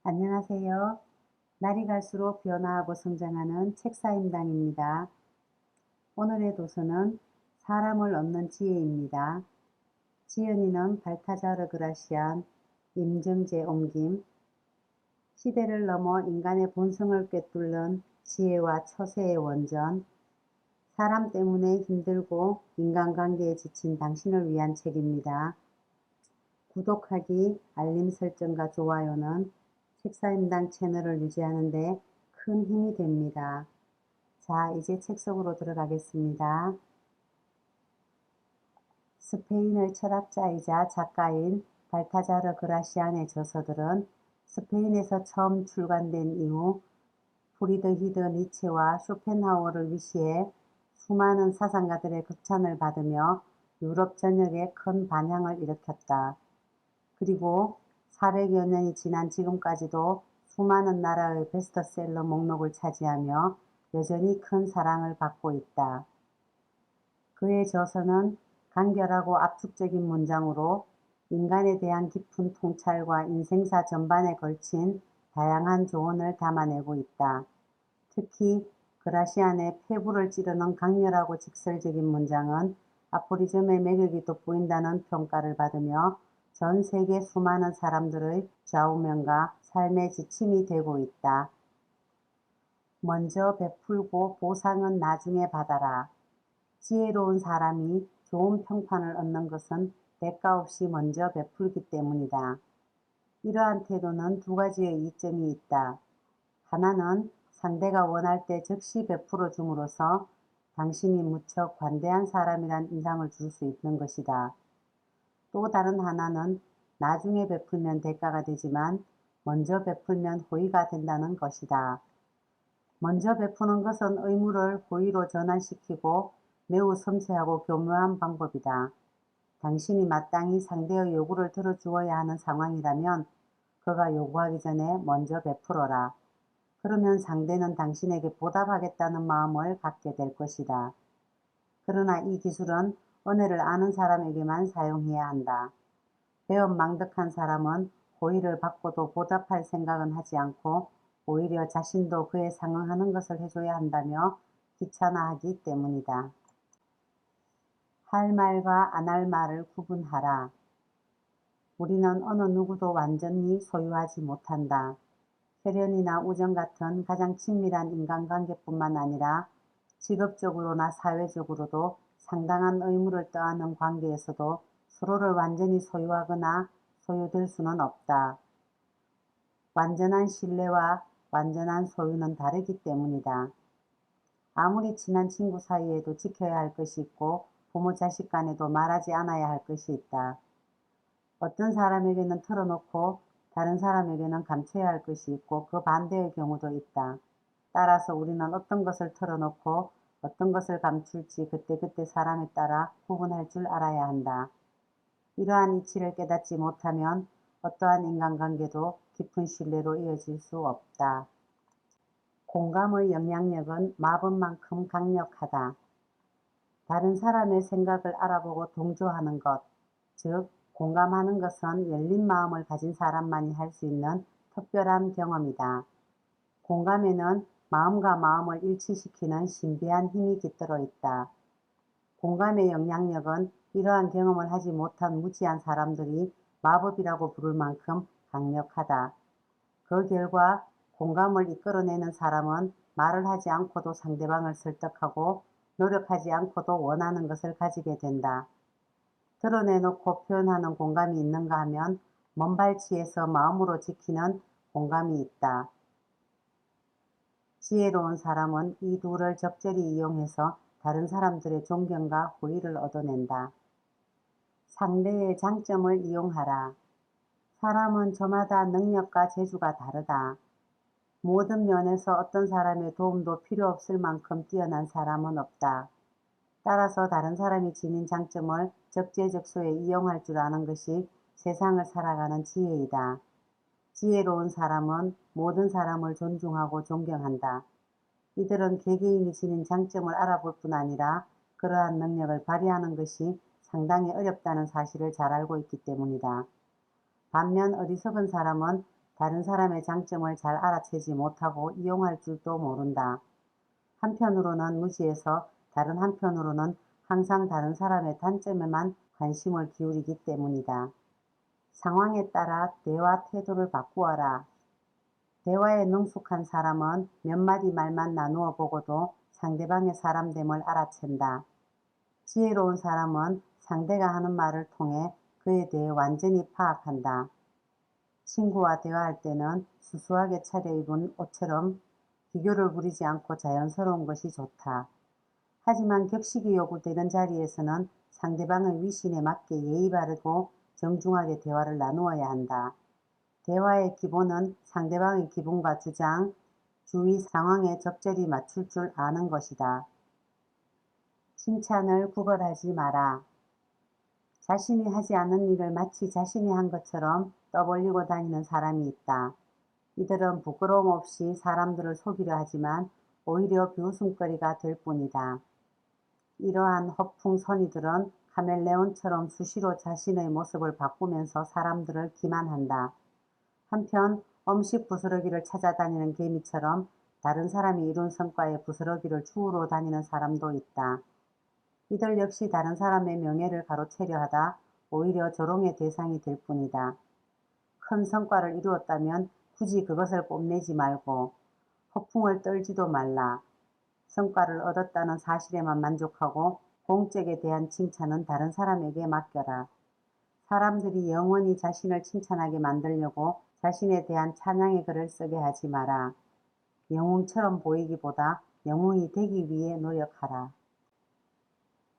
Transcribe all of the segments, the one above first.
안녕하세요. 날이 갈수록 변화하고 성장하는 책사임당입니다. 오늘의 도서는 사람을 얻는 지혜입니다. 지은이는 발타자르 그라시안, 임정재 옮김, 시대를 넘어 인간의 본성을 꿰뚫는 지혜와 처세의 원전, 사람 때문에 힘들고 인간관계에 지친 당신을 위한 책입니다. 구독하기, 알림 설정과 좋아요는 책사임당 채널을 유지하는 데 큰 힘이 됩니다. 자, 이제 책 속으로 들어가겠습니다. 스페인의 철학자이자 작가인 발타자르 그라시안의 저서들은 스페인에서 처음 출간된 이후 프리드히드 니체와 쇼펜하우어를 위시해 수많은 사상가들의 극찬을 받으며 유럽 전역에 큰 반향을 일으켰다. 그리고 400여 년이 지난 지금까지도 수많은 나라의 베스트셀러 목록을 차지하며 여전히 큰 사랑을 받고 있다. 그의 저서는 간결하고 압축적인 문장으로 인간에 대한 깊은 통찰과 인생사 전반에 걸친 다양한 조언을 담아내고 있다. 특히 그라시안의 폐부를 찌르는 강렬하고 직설적인 문장은 아포리즘의 매력이 돋보인다는 평가를 받으며 전 세계 수많은 사람들의 좌우명과 삶의 지침이 되고 있다. 먼저 베풀고 보상은 나중에 받아라. 지혜로운 사람이 좋은 평판을 얻는 것은 대가 없이 먼저 베풀기 때문이다. 이러한 태도는 두 가지의 이점이 있다. 하나는 상대가 원할 때 즉시 베풀어 줌으로써 당신이 무척 관대한 사람이란 인상을 줄 수 있는 것이다. 또 다른 하나는 나중에 베풀면 대가가 되지만 먼저 베풀면 호의가 된다는 것이다. 먼저 베푸는 것은 의무를 호의로 전환시키고 매우 섬세하고 교묘한 방법이다. 당신이 마땅히 상대의 요구를 들어주어야 하는 상황이라면 그가 요구하기 전에 먼저 베풀어라. 그러면 상대는 당신에게 보답하겠다는 마음을 갖게 될 것이다. 그러나 이 기술은 은혜를 아는 사람에게만 사용해야 한다. 배은망덕한 사람은 호의를 받고도 보답할 생각은 하지 않고 오히려 자신도 그에 상응하는 것을 해줘야 한다며 귀찮아하기 때문이다. 할 말과 안 할 말을 구분하라. 우리는 어느 누구도 완전히 소유하지 못한다. 혈연이나 우정 같은 가장 친밀한 인간관계뿐만 아니라 직업적으로나 사회적으로도 상당한 의무를 떠안는 관계에서도 서로를 완전히 소유하거나 소유될 수는 없다. 완전한 신뢰와 완전한 소유는 다르기 때문이다. 아무리 친한 친구 사이에도 지켜야 할 것이 있고 부모 자식 간에도 말하지 않아야 할 것이 있다. 어떤 사람에게는 털어놓고 다른 사람에게는 감춰야 할 것이 있고 그 반대의 경우도 있다. 따라서 우리는 어떤 것을 털어놓고 어떤 것을 감출지 그때그때 사람에 따라 구분할 줄 알아야 한다. 이러한 이치를 깨닫지 못하면 어떠한 인간관계도 깊은 신뢰로 이어질 수 없다. 공감의 영향력은 마법만큼 강력하다. 다른 사람의 생각을 알아보고 동조하는 것, 즉 공감하는 것은 열린 마음을 가진 사람만이 할 수 있는 특별한 경험이다. 공감에는 마음과 마음을 일치시키는 신비한 힘이 깃들어 있다. 공감의 영향력은 이러한 경험을 하지 못한 무지한 사람들이 마법이라고 부를 만큼 강력하다. 그 결과 공감을 이끌어내는 사람은 말을 하지 않고도 상대방을 설득하고 노력하지 않고도 원하는 것을 가지게 된다. 드러내놓고 표현하는 공감이 있는가 하면 먼발치에서 마음으로 지키는 공감이 있다. 지혜로운 사람은 이 둘을 적절히 이용해서 다른 사람들의 존경과 호의를 얻어낸다. 상대의 장점을 이용하라. 사람은 저마다 능력과 재주가 다르다. 모든 면에서 어떤 사람의 도움도 필요 없을 만큼 뛰어난 사람은 없다. 따라서 다른 사람이 지닌 장점을 적재적소에 이용할 줄 아는 것이 세상을 살아가는 지혜이다. 지혜로운 사람은 모든 사람을 존중하고 존경한다. 이들은 개개인이 지닌 장점을 알아볼 뿐 아니라 그러한 능력을 발휘하는 것이 상당히 어렵다는 사실을 잘 알고 있기 때문이다. 반면 어리석은 사람은 다른 사람의 장점을 잘 알아채지 못하고 이용할 줄도 모른다. 한편으로는 무지해서 다른 한편으로는 항상 다른 사람의 단점에만 관심을 기울이기 때문이다. 상황에 따라 대화 태도를 바꾸어라. 대화에 능숙한 사람은 몇 마디 말만 나누어 보고도 상대방의 사람됨을 알아챈다. 지혜로운 사람은 상대가 하는 말을 통해 그에 대해 완전히 파악한다. 친구와 대화할 때는 수수하게 차려입은 옷처럼 비교를 부리지 않고 자연스러운 것이 좋다. 하지만 격식이 요구되는 자리에서는 상대방의 위신에 맞게 예의 바르고 정중하게 대화를 나누어야 한다. 대화의 기본은 상대방의 기분과 주장, 주위 상황에 적절히 맞출 줄 아는 것이다. 칭찬을 구걸하지 마라. 자신이 하지 않은 일을 마치 자신이 한 것처럼 떠벌리고 다니는 사람이 있다. 이들은 부끄러움 없이 사람들을 속이려 하지만 오히려 비웃음거리가 될 뿐이다. 이러한 허풍선이들은 카멜레온처럼 수시로 자신의 모습을 바꾸면서 사람들을 기만한다. 한편 음식 부스러기를 찾아다니는 개미처럼 다른 사람이 이룬 성과에 부스러기를 주우러 다니는 사람도 있다. 이들 역시 다른 사람의 명예를 가로채려 하다 오히려 조롱의 대상이 될 뿐이다. 큰 성과를 이루었다면 굳이 그것을 뽐내지 말고 허풍을 떨지도 말라. 성과를 얻었다는 사실에만 만족하고 공적에 대한 칭찬은 다른 사람에게 맡겨라. 사람들이 영원히 자신을 칭찬하게 만들려고 자신에 대한 찬양의 글을 쓰게 하지 마라. 영웅처럼 보이기보다 영웅이 되기 위해 노력하라.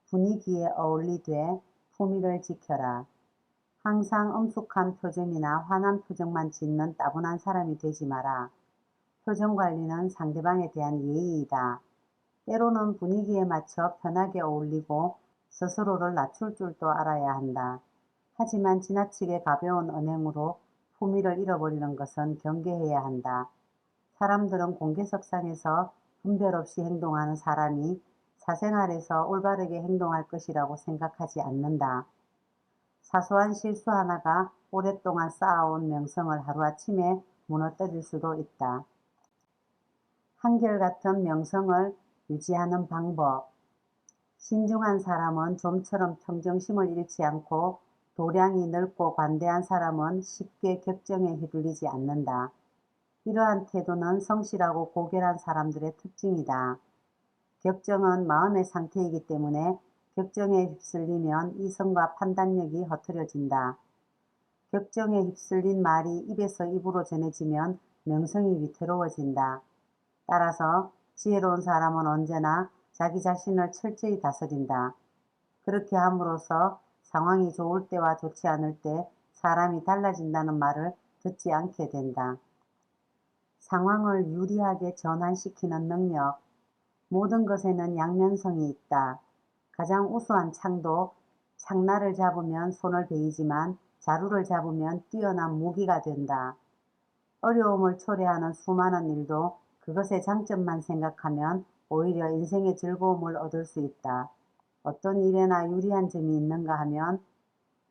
분위기에 어울리되 품위를 지켜라. 항상 엄숙한 표정이나 환한 표정만 짓는 따분한 사람이 되지 마라. 표정 관리는 상대방에 대한 예의이다. 때로는 분위기에 맞춰 편하게 어울리고 스스로를 낮출 줄도 알아야 한다. 하지만 지나치게 가벼운 언행으로 품위를 잃어버리는 것은 경계해야 한다. 사람들은 공개석상에서 분별 없이 행동하는 사람이 사생활에서 올바르게 행동할 것이라고 생각하지 않는다. 사소한 실수 하나가 오랫동안 쌓아온 명성을 하루아침에 무너뜨릴 수도 있다. 한결같은 명성을 유지하는 방법. 신중한 사람은 좀처럼 평정심을 잃지 않고 도량이 넓고 관대한 사람은 쉽게 격정에 휘둘리지 않는다. 이러한 태도는 성실하고 고결한 사람들의 특징이다. 격정은 마음의 상태이기 때문에 격정에 휩쓸리면 이성과 판단력이 흐트러진다. 격정에 휩쓸린 말이 입에서 입으로 전해지면 명성이 위태로워진다. 따라서 지혜로운 사람은 언제나 자기 자신을 철저히 다스린다. 그렇게 함으로써 상황이 좋을 때와 좋지 않을 때 사람이 달라진다는 말을 듣지 않게 된다. 상황을 유리하게 전환시키는 능력. 모든 것에는 양면성이 있다. 가장 우수한 창도 창날을 잡으면 손을 베이지만 자루를 잡으면 뛰어난 무기가 된다. 어려움을 초래하는 수많은 일도 그것의 장점만 생각하면 오히려 인생의 즐거움을 얻을 수 있다. 어떤 일에나 유리한 점이 있는가 하면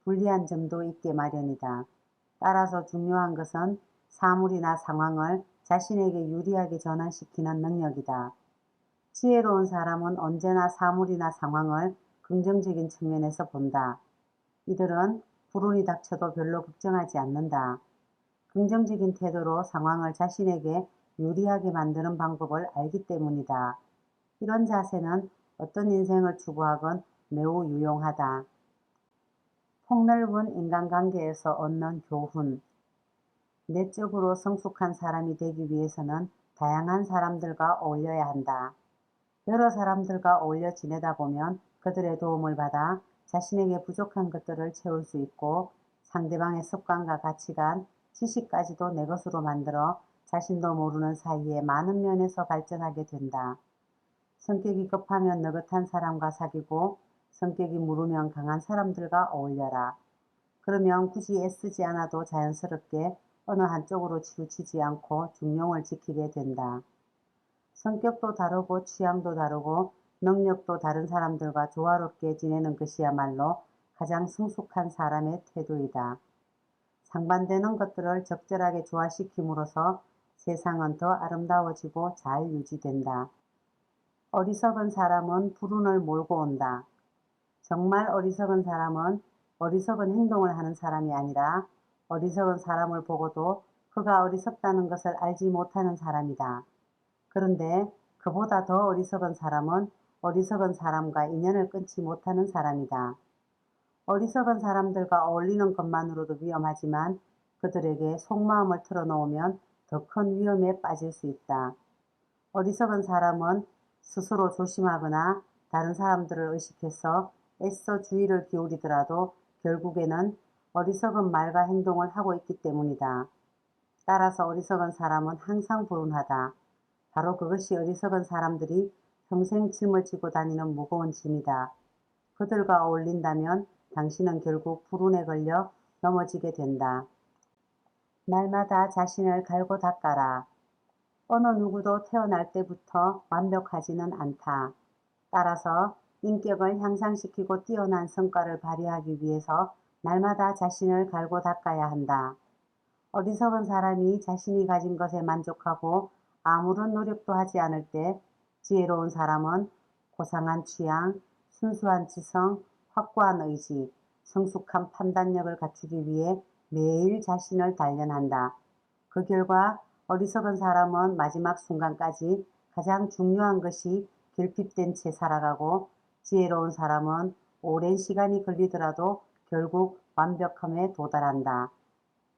불리한 점도 있게 마련이다. 따라서 중요한 것은 사물이나 상황을 자신에게 유리하게 전환시키는 능력이다. 지혜로운 사람은 언제나 사물이나 상황을 긍정적인 측면에서 본다. 이들은 불운이 닥쳐도 별로 걱정하지 않는다. 긍정적인 태도로 상황을 자신에게 유리하게 만드는 방법을 알기 때문이다. 이런 자세는 어떤 인생을 추구하건 매우 유용하다. 폭넓은 인간관계에서 얻는 교훈. 내적으로 성숙한 사람이 되기 위해서는 다양한 사람들과 어울려야 한다. 여러 사람들과 어울려 지내다 보면 그들의 도움을 받아 자신에게 부족한 것들을 채울 수 있고 상대방의 습관과 가치관, 지식까지도 내 것으로 만들어 자신도 모르는 사이에 많은 면에서 발전하게 된다. 성격이 급하면 느긋한 사람과 사귀고 성격이 무르면 강한 사람들과 어울려라. 그러면 굳이 애쓰지 않아도 자연스럽게 어느 한쪽으로 치우치지 않고 중용을 지키게 된다. 성격도 다르고 취향도 다르고 능력도 다른 사람들과 조화롭게 지내는 것이야말로 가장 성숙한 사람의 태도이다. 상반되는 것들을 적절하게 조화시킴으로써 세상은 더 아름다워지고 잘 유지된다. 어리석은 사람은 불운을 몰고 온다. 정말 어리석은 사람은 어리석은 행동을 하는 사람이 아니라 어리석은 사람을 보고도 그가 어리석다는 것을 알지 못하는 사람이다. 그런데 그보다 더 어리석은 사람은 어리석은 사람과 인연을 끊지 못하는 사람이다. 어리석은 사람들과 어울리는 것만으로도 위험하지만 그들에게 속마음을 털어놓으면 더 큰 위험에 빠질 수 있다. 어리석은 사람은 스스로 조심하거나 다른 사람들을 의식해서 애써 주의를 기울이더라도 결국에는 어리석은 말과 행동을 하고 있기 때문이다. 따라서 어리석은 사람은 항상 불운하다. 바로 그것이 어리석은 사람들이 평생 짊어지고 다니는 무거운 짐이다. 그들과 어울린다면 당신은 결국 불운에 걸려 넘어지게 된다. 날마다 자신을 갈고 닦아라. 어느 누구도 태어날 때부터 완벽하지는 않다. 따라서 인격을 향상시키고 뛰어난 성과를 발휘하기 위해서 날마다 자신을 갈고 닦아야 한다. 어리석은 사람이 자신이 가진 것에 만족하고 아무런 노력도 하지 않을 때 지혜로운 사람은 고상한 취향, 순수한 지성, 확고한 의지, 성숙한 판단력을 갖추기 위해 매일 자신을 단련한다. 그 결과 어리석은 사람은 마지막 순간까지 가장 중요한 것이 결핍된 채 살아가고 지혜로운 사람은 오랜 시간이 걸리더라도 결국 완벽함에 도달한다.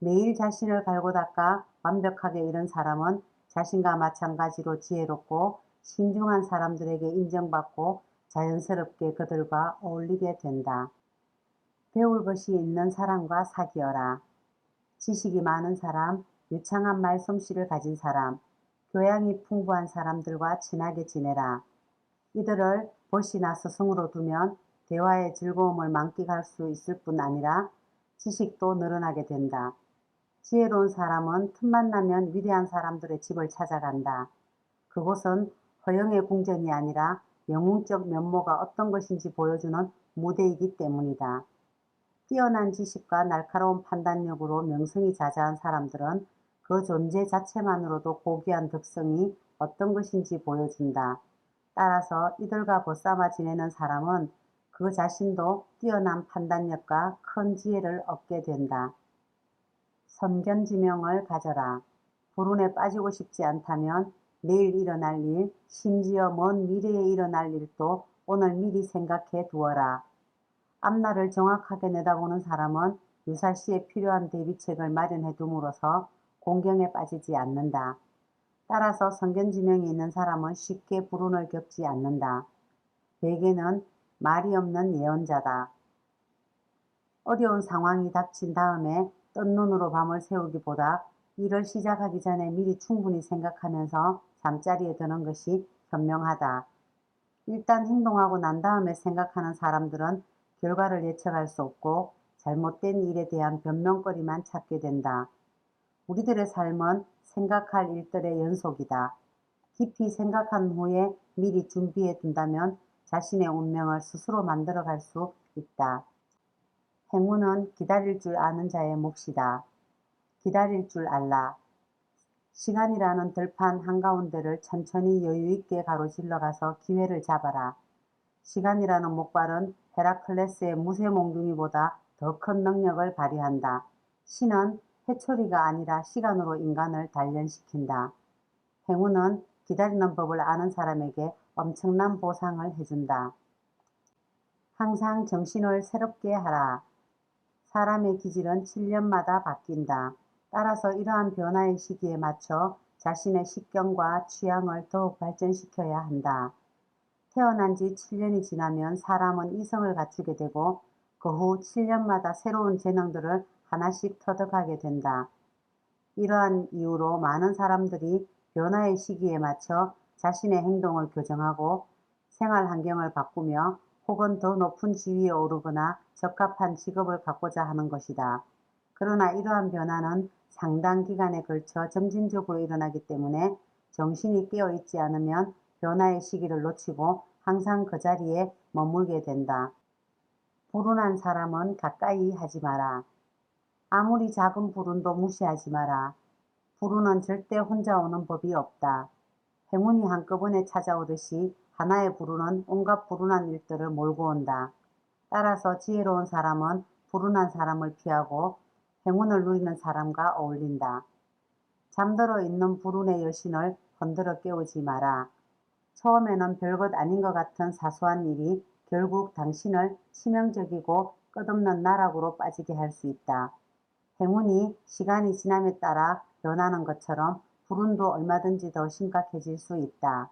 매일 자신을 갈고 닦아 완벽하게 이른 사람은 자신과 마찬가지로 지혜롭고 신중한 사람들에게 인정받고 자연스럽게 그들과 어울리게 된다. 배울 것이 있는 사람과 사귀어라. 지식이 많은 사람, 유창한 말솜씨를 가진 사람, 교양이 풍부한 사람들과 친하게 지내라. 이들을 벗이나 스승으로 두면 대화의 즐거움을 만끽할 수 있을 뿐 아니라 지식도 늘어나게 된다. 지혜로운 사람은 틈만 나면 위대한 사람들의 집을 찾아간다. 그곳은 허영의 궁전이 아니라 영웅적 면모가 어떤 것인지 보여주는 무대이기 때문이다. 뛰어난 지식과 날카로운 판단력으로 명성이 자자한 사람들은 그 존재 자체만으로도 고귀한 덕성이 어떤 것인지 보여준다. 따라서 이들과 벗삼아 지내는 사람은 그 자신도 뛰어난 판단력과 큰 지혜를 얻게 된다. 선견지명을 가져라. 불운에 빠지고 싶지 않다면 내일 일어날 일, 심지어 먼 미래에 일어날 일도 오늘 미리 생각해 두어라. 앞날을 정확하게 내다보는 사람은 유사시에 필요한 대비책을 마련해 둠으로써 공경에 빠지지 않는다. 따라서 선견지명이 있는 사람은 쉽게 불운을 겪지 않는다. 대개는 말이 없는 예언자다. 어려운 상황이 닥친 다음에 뜬 눈으로 밤을 새우기보다 일을 시작하기 전에 미리 충분히 생각하면서 잠자리에 드는 것이 현명하다. 일단 행동하고 난 다음에 생각하는 사람들은 결과를 예측할 수 없고 잘못된 일에 대한 변명거리만 찾게 된다. 우리들의 삶은 생각할 일들의 연속이다. 깊이 생각한 후에 미리 준비해 둔다면 자신의 운명을 스스로 만들어갈 수 있다. 행운은 기다릴 줄 아는 자의 몫이다. 기다릴 줄 알라. 시간이라는 들판 한가운데를 천천히 여유있게 가로질러 가서 기회를 잡아라. 시간이라는 목발은 헤라클레스의 무쇠몽둥이보다 더 큰 능력을 발휘한다. 신은 해초리가 아니라 시간으로 인간을 단련시킨다. 행운은 기다리는 법을 아는 사람에게 엄청난 보상을 해준다. 항상 정신을 새롭게 하라. 사람의 기질은 7년마다 바뀐다. 따라서 이러한 변화의 시기에 맞춰 자신의 식견과 취향을 더욱 발전시켜야 한다. 태어난 지 7년이 지나면 사람은 이성을 갖추게 되고 그 후 7년마다 새로운 재능들을 하나씩 터득하게 된다. 이러한 이유로 많은 사람들이 변화의 시기에 맞춰 자신의 행동을 교정하고 생활 환경을 바꾸며 혹은 더 높은 지위에 오르거나 적합한 직업을 갖고자 하는 것이다. 그러나 이러한 변화는 상당 기간에 걸쳐 점진적으로 일어나기 때문에 정신이 깨어있지 않으면 변화의 시기를 놓치고 항상 그 자리에 머물게 된다. 불운한 사람은 가까이 하지 마라. 아무리 작은 불운도 무시하지 마라. 불운은 절대 혼자 오는 법이 없다. 행운이 한꺼번에 찾아오듯이 하나의 불운은 온갖 불운한 일들을 몰고 온다. 따라서 지혜로운 사람은 불운한 사람을 피하고 행운을 누리는 사람과 어울린다. 잠들어 있는 불운의 여신을 흔들어 깨우지 마라. 처음에는 별것 아닌 것 같은 사소한 일이 결국 당신을 치명적이고 끝없는 나락으로 빠지게 할 수 있다. 행운이 시간이 지남에 따라 변하는 것처럼 불운도 얼마든지 더 심각해질 수 있다.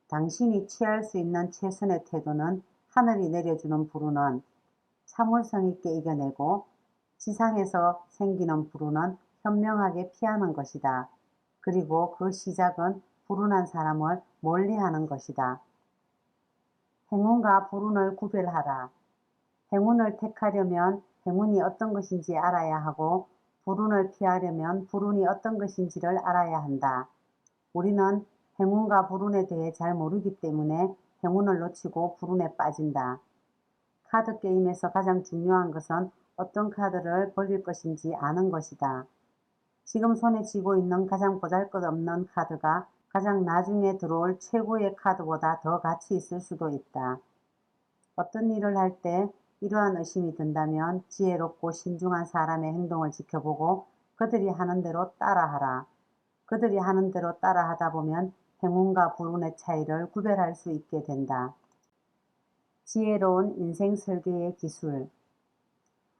당신이 취할 수 있는 최선의 태도는 하늘이 내려주는 불운은 참을성 있게 이겨내고 지상에서 생기는 불운은 현명하게 피하는 것이다. 그리고 그 시작은 불운한 사람을 멀리하는 것이다. 행운과 불운을 구별하라. 행운을 택하려면 행운이 어떤 것인지 알아야 하고 불운을 피하려면 불운이 어떤 것인지를 알아야 한다. 우리는 행운과 불운에 대해 잘 모르기 때문에 행운을 놓치고 불운에 빠진다. 카드 게임에서 가장 중요한 것은 어떤 카드를 벌릴 것인지 아는 것이다. 지금 손에 쥐고 있는 가장 보잘것없는 카드가 가장 나중에 들어올 최고의 카드보다 더 가치 있을 수도 있다. 어떤 일을 할 때 이러한 의심이 든다면 지혜롭고 신중한 사람의 행동을 지켜보고 그들이 하는 대로 따라하라. 그들이 하는 대로 따라하다 보면 행운과 불운의 차이를 구별할 수 있게 된다. 지혜로운 인생 설계의 기술.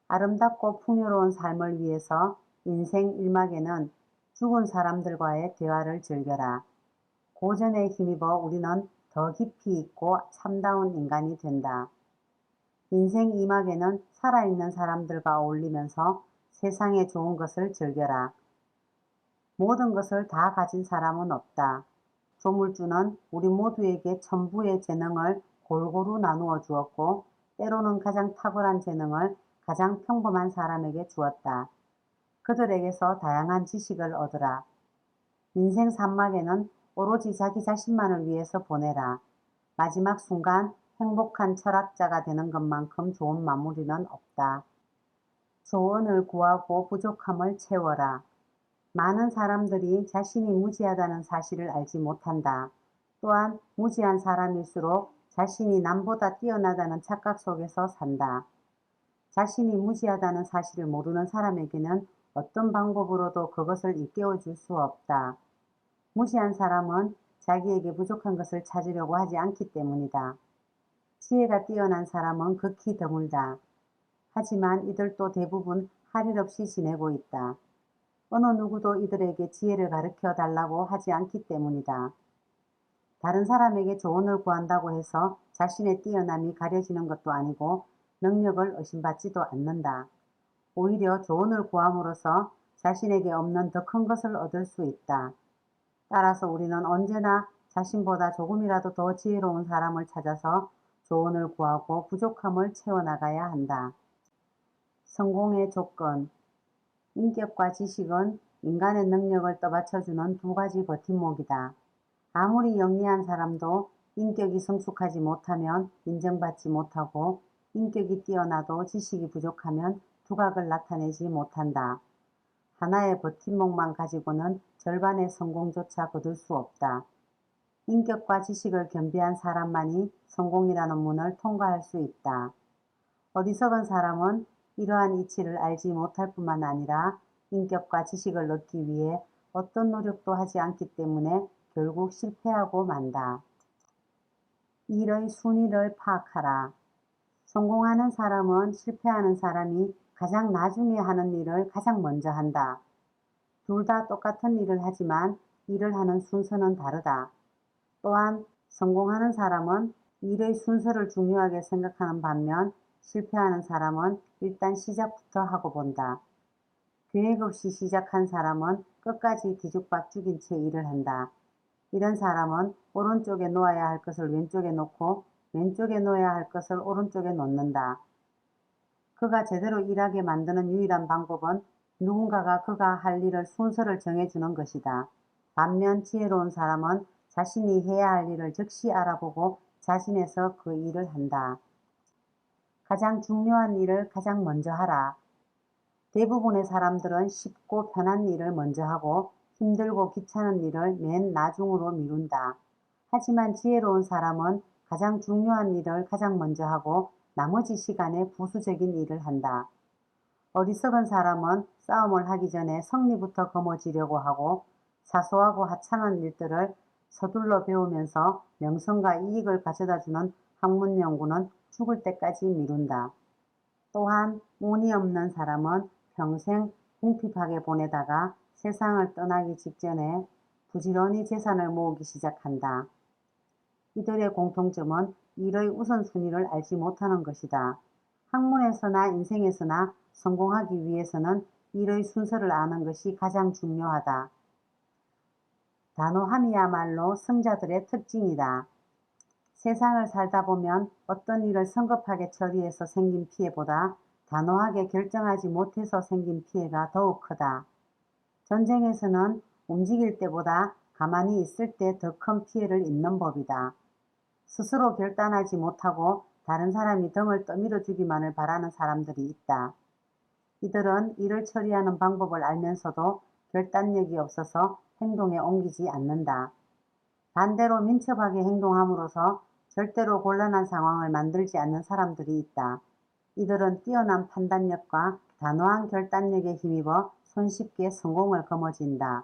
아름답고 풍요로운 삶을 위해서 인생 1막에는 죽은 사람들과의 대화를 즐겨라. 고전에 힘입어 우리는 더 깊이 있고 참다운 인간이 된다. 인생 2막에는 살아있는 사람들과 어울리면서 세상의 좋은 것을 즐겨라. 모든 것을 다 가진 사람은 없다. 조물주는 우리 모두에게 천부의 재능을 골고루 나누어 주었고 때로는 가장 탁월한 재능을 가장 평범한 사람에게 주었다. 그들에게서 다양한 지식을 얻으라. 인생 3막에는 오로지 자기 자신만을 위해서 보내라. 마지막 순간 행복한 철학자가 되는 것만큼 좋은 마무리는 없다. 조언을 구하고 부족함을 채워라. 많은 사람들이 자신이 무지하다는 사실을 알지 못한다. 또한 무지한 사람일수록 자신이 남보다 뛰어나다는 착각 속에서 산다. 자신이 무지하다는 사실을 모르는 사람에게는 어떤 방법으로도 그것을 일깨워 줄 수 없다. 무지한 사람은 자기에게 부족한 것을 찾으려고 하지 않기 때문이다. 지혜가 뛰어난 사람은 극히 드물다. 하지만 이들도 대부분 할 일 없이 지내고 있다. 어느 누구도 이들에게 지혜를 가르쳐 달라고 하지 않기 때문이다. 다른 사람에게 조언을 구한다고 해서 자신의 뛰어남이 가려지는 것도 아니고 능력을 의심받지도 않는다. 오히려 조언을 구함으로써 자신에게 없는 더 큰 것을 얻을 수 있다. 따라서 우리는 언제나 자신보다 조금이라도 더 지혜로운 사람을 찾아서 조언을 구하고 부족함을 채워나가야 한다. 성공의 조건. 인격과 지식은 인간의 능력을 떠받쳐주는 두 가지 버팀목이다. 아무리 영리한 사람도 인격이 성숙하지 못하면 인정받지 못하고 인격이 뛰어나도 지식이 부족하면 두각을 나타내지 못한다. 하나의 버팀목만 가지고는 절반의 성공조차 거둘 수 없다. 인격과 지식을 겸비한 사람만이 성공이라는 문을 통과할 수 있다. 어리석은 사람은 이러한 이치를 알지 못할 뿐만 아니라 인격과 지식을 얻기 위해 어떤 노력도 하지 않기 때문에 결국 실패하고 만다. 일의 순위를 파악하라. 성공하는 사람은 실패하는 사람이 가장 나중에 하는 일을 가장 먼저 한다. 둘 다 똑같은 일을 하지만 일을 하는 순서는 다르다. 또한 성공하는 사람은 일의 순서를 중요하게 생각하는 반면 실패하는 사람은 일단 시작부터 하고 본다. 계획 없이 시작한 사람은 끝까지 뒤죽박죽인 채 일을 한다. 이런 사람은 오른쪽에 놓아야 할 것을 왼쪽에 놓고 왼쪽에 놓아야 할 것을 오른쪽에 놓는다. 그가 제대로 일하게 만드는 유일한 방법은 누군가가 그가 할 일을 순서를 정해주는 것이다. 반면 지혜로운 사람은 자신이 해야 할 일을 즉시 알아보고 자신에서 그 일을 한다. 가장 중요한 일을 가장 먼저 하라. 대부분의 사람들은 쉽고 편한 일을 먼저 하고 힘들고 귀찮은 일을 맨 나중으로 미룬다. 하지만 지혜로운 사람은 가장 중요한 일을 가장 먼저 하고 나머지 시간에 부수적인 일을 한다. 어리석은 사람은 싸움을 하기 전에胜利부터 거머쥐려고 하고 사소하고 하찮은 일들을 서둘러 배우면서 명성과 이익을 가져다주는 학문 연구는 죽을 때까지 미룬다. 또한 운이 없는 사람은 평생 궁핍하게 보내다가 세상을 떠나기 직전에 부지런히 재산을 모으기 시작한다. 이들의 공통점은 일의 우선순위를 알지 못하는 것이다. 학문에서나 인생에서나 성공하기 위해서는 일의 순서를 아는 것이 가장 중요하다. 단호함이야말로 승자들의 특징이다. 세상을 살다 보면 어떤 일을 성급하게 처리해서 생긴 피해보다 단호하게 결정하지 못해서 생긴 피해가 더욱 크다. 전쟁에서는 움직일 때보다 가만히 있을 때 더 큰 피해를 입는 법이다. 스스로 결단하지 못하고 다른 사람이 등을 떠밀어 주기만을 바라는 사람들이 있다. 이들은 일을 처리하는 방법을 알면서도 결단력이 없어서 행동에 옮기지 않는다. 반대로 민첩하게 행동함으로써 절대로 곤란한 상황을 만들지 않는 사람들이 있다. 이들은 뛰어난 판단력과 단호한 결단력에 힘입어 손쉽게 성공을 거머쥔다.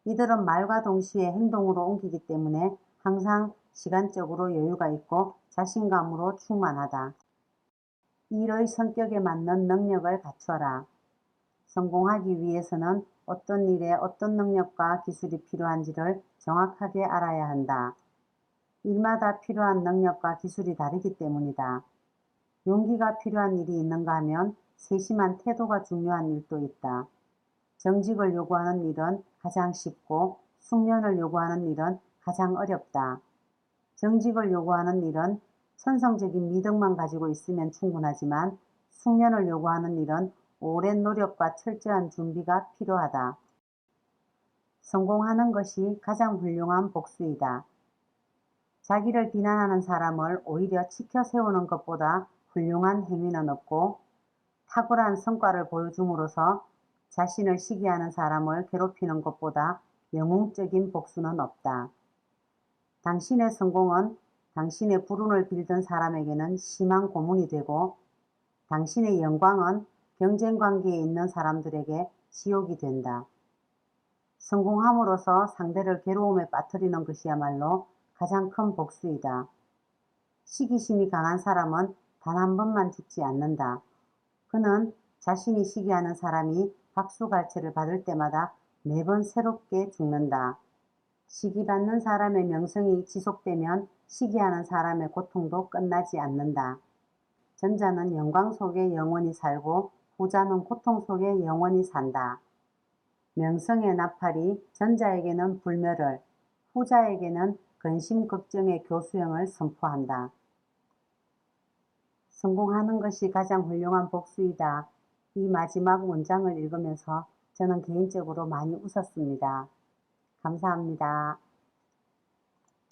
이들은 말과 동시에 행동으로 옮기기 때문에 항상 시간적으로 여유가 있고 자신감으로 충만하다. 일의 성격에 맞는 능력을 갖춰라. 성공하기 위해서는 어떤 일에 어떤 능력과 기술이 필요한지를 정확하게 알아야 한다. 일마다 필요한 능력과 기술이 다르기 때문이다. 용기가 필요한 일이 있는가 하면 세심한 태도가 중요한 일도 있다. 정직을 요구하는 일은 가장 쉽고 숙련을 요구하는 일은 가장 어렵다. 정직을 요구하는 일은 천성적인 미덕만 가지고 있으면 충분하지만 숙련을 요구하는 일은 오랜 노력과 철저한 준비가 필요하다. 성공하는 것이 가장 훌륭한 복수이다. 자기를 비난하는 사람을 오히려 치켜 세우는 것보다 훌륭한 행위는 없고 탁월한 성과를 보여줌으로써 자신을 시기하는 사람을 괴롭히는 것보다 영웅적인 복수는 없다. 당신의 성공은 당신의 불운을 빌던 사람에게는 심한 고문이 되고 당신의 영광은 경쟁 관계에 있는 사람들에게 지옥이 된다. 성공함으로써 상대를 괴로움에 빠뜨리는 것이야말로 가장 큰 복수이다. 시기심이 강한 사람은 단 한 번만 죽지 않는다. 그는 자신이 시기하는 사람이 박수갈채를 받을 때마다 매번 새롭게 죽는다. 시기받는 사람의 명성이 지속되면 시기하는 사람의 고통도 끝나지 않는다. 전자는 영광 속에 영원히 살고 후자는 고통 속에 영원히 산다. 명성의 나팔이 전자에게는 불멸을, 후자에게는 근심 걱정의 교수형을 선포한다. 성공하는 것이 가장 훌륭한 복수이다. 이 마지막 문장을 읽으면서 저는 개인적으로 많이 웃었습니다. 감사합니다.